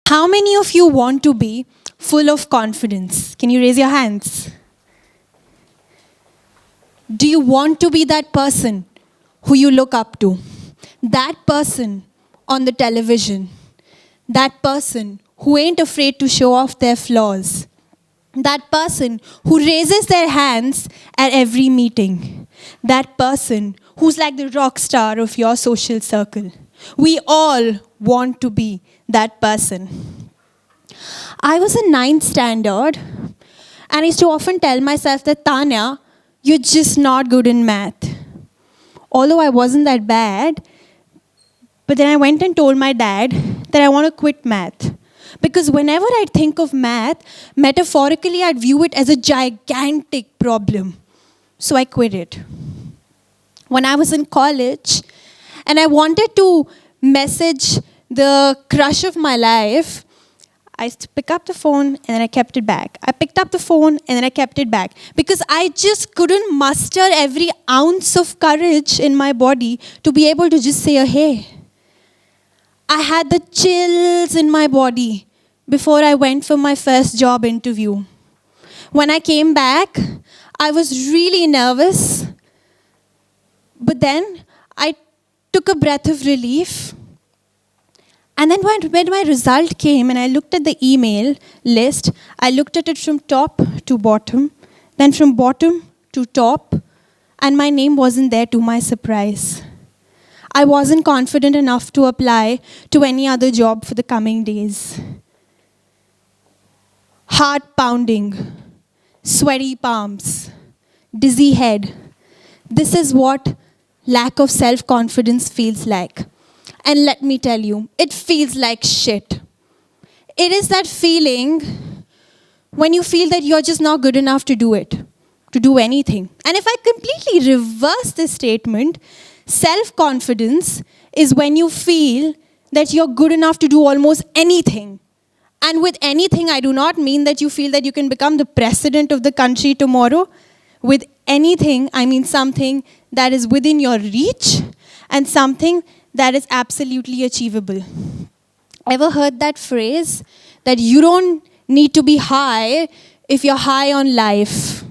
How many of you want to be full of confidence? Can you raise your hands? Do you want to be that person who you look up to? That person on the television? That person who ain't afraid to show off their flaws? That person who raises their hands at every meeting? That person who's like the rock star of your social circle? We all want to be that person. I was in 9th standard, and I used to often tell myself that, Tanya, you're just not good in math. Although I wasn't that bad, but then I went and told my dad that I want to quit math. Because whenever I think of math, metaphorically, I'd view it as a gigantic problem. So I quit it. When I was in college, and I wanted to message the crush of my life, I used to pick up the phone and then I kept it back. I picked up the phone and then I kept it back. Because I just couldn't muster every ounce of courage in my body to be able to just say a hey. I had the chills in my body before I went for my first job interview. When I came back, I was really nervous. But then I took a breath of relief. And then when my result came and I looked at the email list, I looked at it from top to bottom, then from bottom to top, and my name wasn't there, to my surprise. I wasn't confident enough to apply to any other job for the coming days. Heart pounding, sweaty palms, dizzy head. This is what lack of self-confidence feels like. And let me tell you, it feels like shit. It is that feeling when you feel that you're just not good enough to do it, to do anything. And if I completely reverse this statement, self-confidence is when you feel that you're good enough to do almost anything. And with anything, I do not mean that you feel that you can become the president of the country tomorrow. With anything, I mean something that is within your reach and something that is absolutely achievable. Ever heard that phrase that you don't need to be high if you're high on life?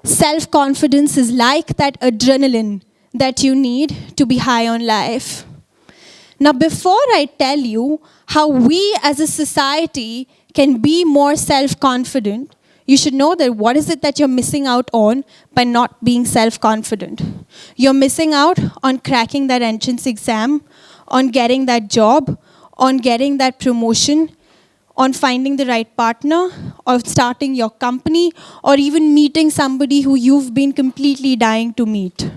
Self-confidence is like that adrenaline that you need to be high on life. Now, before I tell you how we as a society can be more self-confident, you should know that what is it that you're missing out on by not being self-confident. You're missing out on cracking that entrance exam, on getting that job, on getting that promotion, on finding the right partner, or starting your company, or even meeting somebody who you've been completely dying to meet.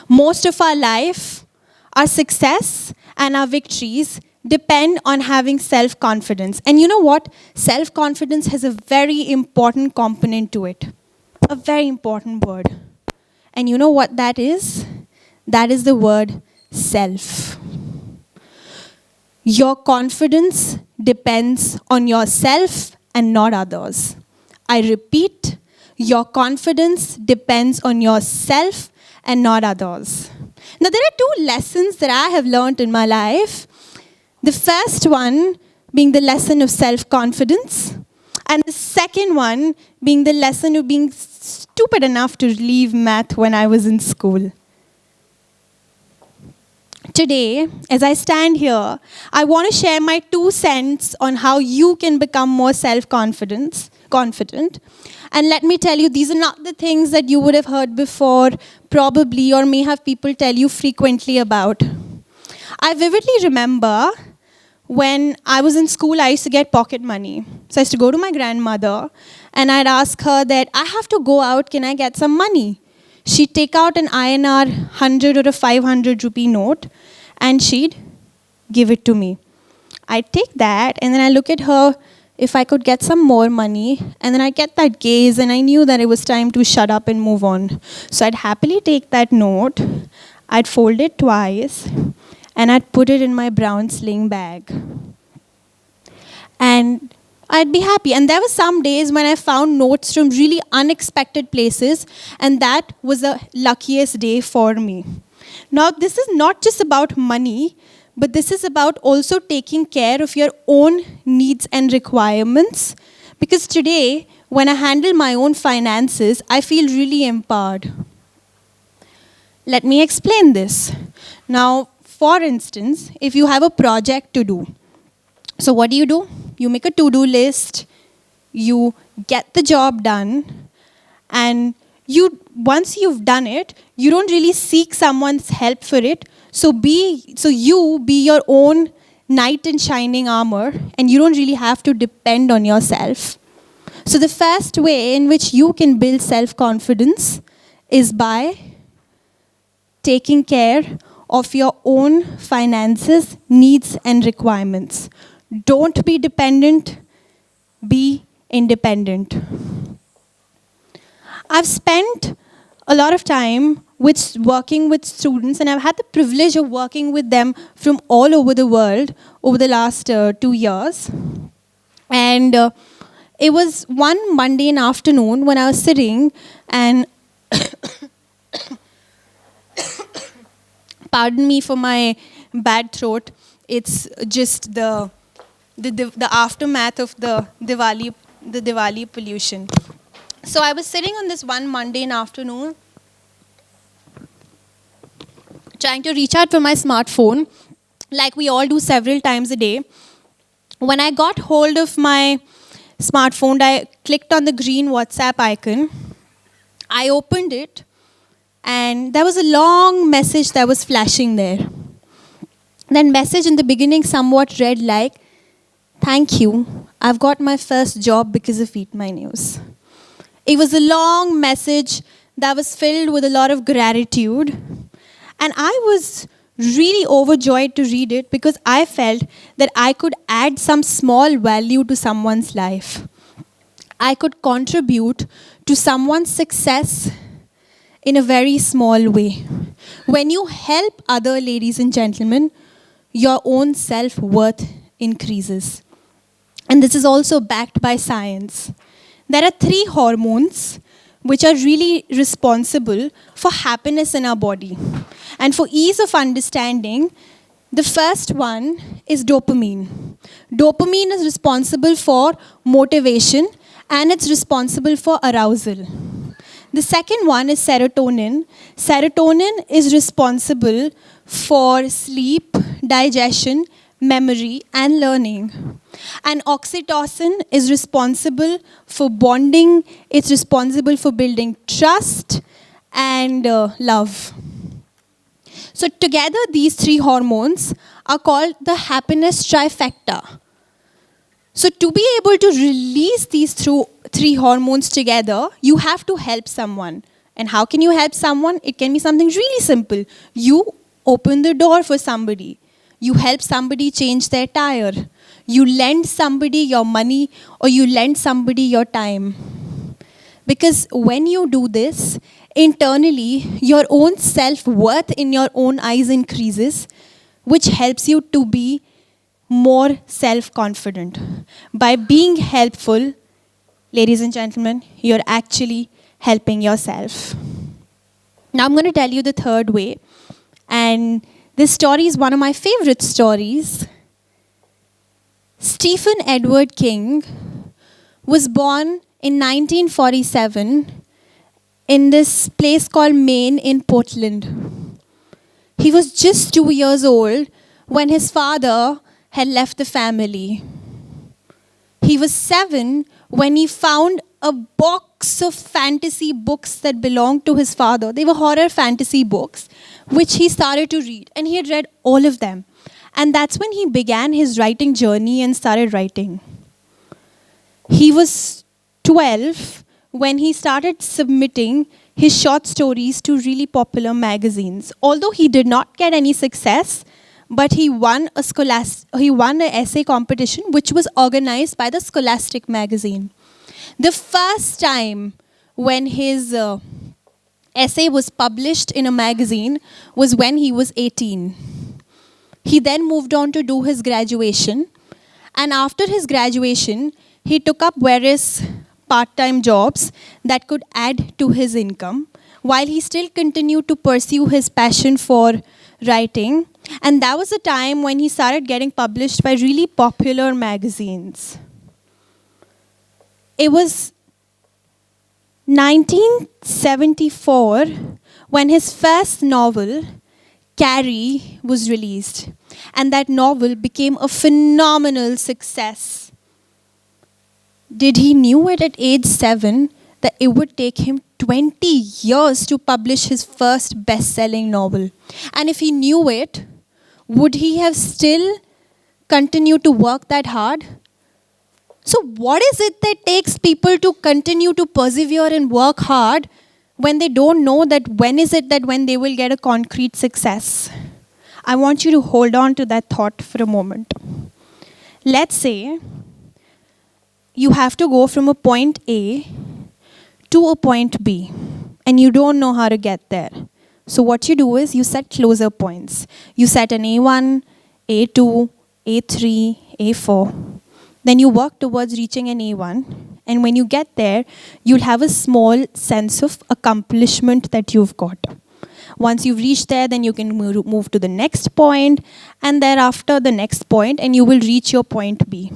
Most of our life, our success and our victories depend on having self-confidence. And you know what? Self-confidence has a very important component to it. A very important word. And you know what that is? That is the word self. Your confidence depends on yourself and not others. I repeat, your confidence depends on yourself and not others. Now, there are two lessons that I have learned in my life. The first one being the lesson of self-confidence, and the second one being the lesson of being stupid enough to leave math when I was in school. Today, as I stand here, I want to share my 2 cents on how you can become more self-confident. And let me tell you, these are not the things that you would have heard before, probably, or may have people tell you frequently about. I vividly remember when I was in school, I used to get pocket money. So I used to go to my grandmother and I'd ask her that, I have to go out, can I get some money? She'd take out an INR 100 or a 500 rupee note and she'd give it to me. I'd take that and then I look at her if I could get some more money, and then I'd get that gaze and I knew that it was time to shut up and move on. So I'd happily take that note, I'd fold it twice, and I'd put it in my brown sling bag. And I'd be happy. And there were some days when I found notes from really unexpected places, and that was the luckiest day for me. Now, this is not just about money, but this is about also taking care of your own needs and requirements. Because today, when I handle my own finances, I feel really empowered. Let me explain this. Now, for instance, if you have a project to do, so what do? You make a to-do list, you get the job done, and once you've done it, you don't really seek someone's help for it. So you be your own knight in shining armor, and you don't really have to depend on yourself. So the first way in which you can build self-confidence is by taking care of your own finances, needs, and requirements. Don't be dependent, be independent. I've spent a lot of time working with students, and I've had the privilege of working with them from all over the world over the last 2 years. And it was one Monday afternoon when I was sitting and pardon me for my bad throat. It's just the aftermath of the Diwali pollution. So I was sitting on this one Monday afternoon, trying to reach out for my smartphone, like we all do several times a day. When I got hold of my smartphone, I clicked on the green WhatsApp icon. I opened it, and there was a long message that was flashing there. That message in the beginning somewhat read like, "Thank you, I've got my first job because of Eat My News." It was a long message that was filled with a lot of gratitude. And I was really overjoyed to read it because I felt that I could add some small value to someone's life. I could contribute to someone's success in a very small way. When you help other ladies and gentlemen, your own self-worth increases. And this is also backed by science. There are 3 hormones which are really responsible for happiness in our body. And for ease of understanding, the first one is dopamine. Dopamine is responsible for motivation, and it's responsible for arousal. The second one is serotonin. Serotonin is responsible for sleep, digestion, memory, and learning. And oxytocin is responsible for bonding. It's responsible for building trust and love. So together, these 3 hormones are called the happiness trifecta. So to be able to release these 3 hormones together, you have to help someone. And how can you help someone? It can be something really simple. You open the door for somebody. You help somebody change their tire. You lend somebody your money, or you lend somebody your time. Because when you do this, internally, your own self-worth in your own eyes increases, which helps you to be more self-confident. By being helpful, ladies and gentlemen, you're actually helping yourself. Now I'm going to tell you the third way. And this story is one of my favorite stories. Stephen Edward King was born in 1947 in this place called Maine in Portland. He was just 2 years old when his father had left the family. He was 7 when he found a box of fantasy books that belonged to his father. They were horror fantasy books, which he started to read. And he had read all of them. And that's when he began his writing journey and started writing. He was 12 when he started submitting his short stories to really popular magazines. Although he did not get any success, but he won an essay competition which was organized by the Scholastic magazine. The first time when his essay was published in a magazine was when he was 18. He then moved on to do his graduation. And after his graduation, he took up various part-time jobs that could add to his income. while he still continued to pursue his passion for writing. And that was the time when he started getting published by really popular magazines. It was 1974 when his first novel, Carrie, was released. And that novel became a phenomenal success. Did he knew it at age 7 that it would take him 20 years to publish his first best-selling novel? And if he knew it, would he have still continued to work that hard? So what is it that takes people to continue to persevere and work hard when they don't know that when they will get a concrete success? I want you to hold on to that thought for a moment. Let's say you have to go from a point A to a point B, and you don't know how to get there. So what you do is you set closer points. You set an A1, A2, A3, A4. Then you work towards reaching an A1. And when you get there, you'll have a small sense of accomplishment that you've got. Once you've reached there, then you can move to the next point, and thereafter the next point, and you will reach your point B.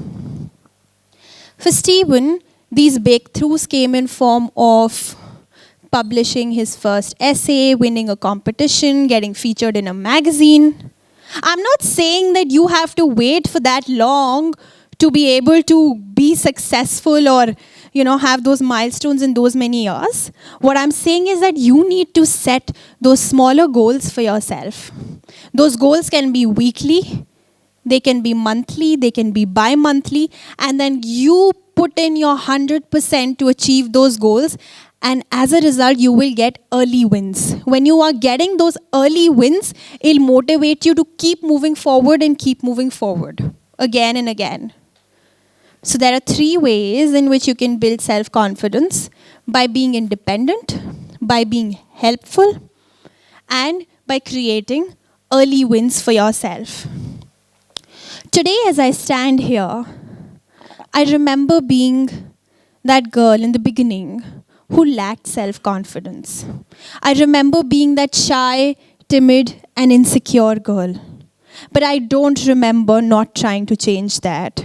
For Stephen, these breakthroughs came in form of publishing his first essay, winning a competition, getting featured in a magazine. I'm not saying that you have to wait for that long to be able to be successful or, have those milestones in those many years. What I'm saying is that you need to set those smaller goals for yourself. Those goals can be weekly, they can be monthly, they can be bi-monthly, and then you put in your 100% to achieve those goals, and as a result, you will get early wins. When you are getting those early wins, it'll motivate you to keep moving forward and keep moving forward again and again. So there are 3 ways in which you can build self-confidence: by being independent, by being helpful, and by creating early wins for yourself. Today, as I stand here, I remember being that girl in the beginning who lacked self-confidence. I remember being that shy, timid, and insecure girl. But I don't remember not trying to change that.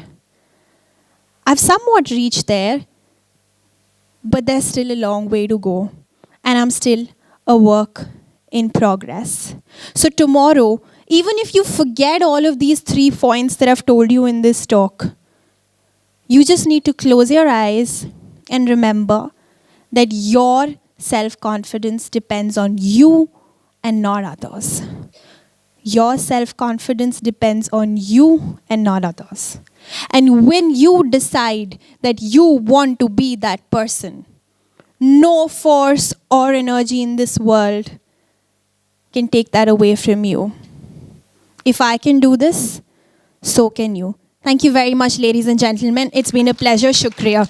I've somewhat reached there, but there's still a long way to go. And I'm still a work in progress. So tomorrow, even if you forget all of these 3 points that I've told you in this talk, you just need to close your eyes and remember that your self-confidence depends on you and not others. Your self-confidence depends on you and not others. And when you decide that you want to be that person, no force or energy in this world can take that away from you. If I can do this, so can you. Thank you very much, ladies and gentlemen. It's been a pleasure. Shukriya.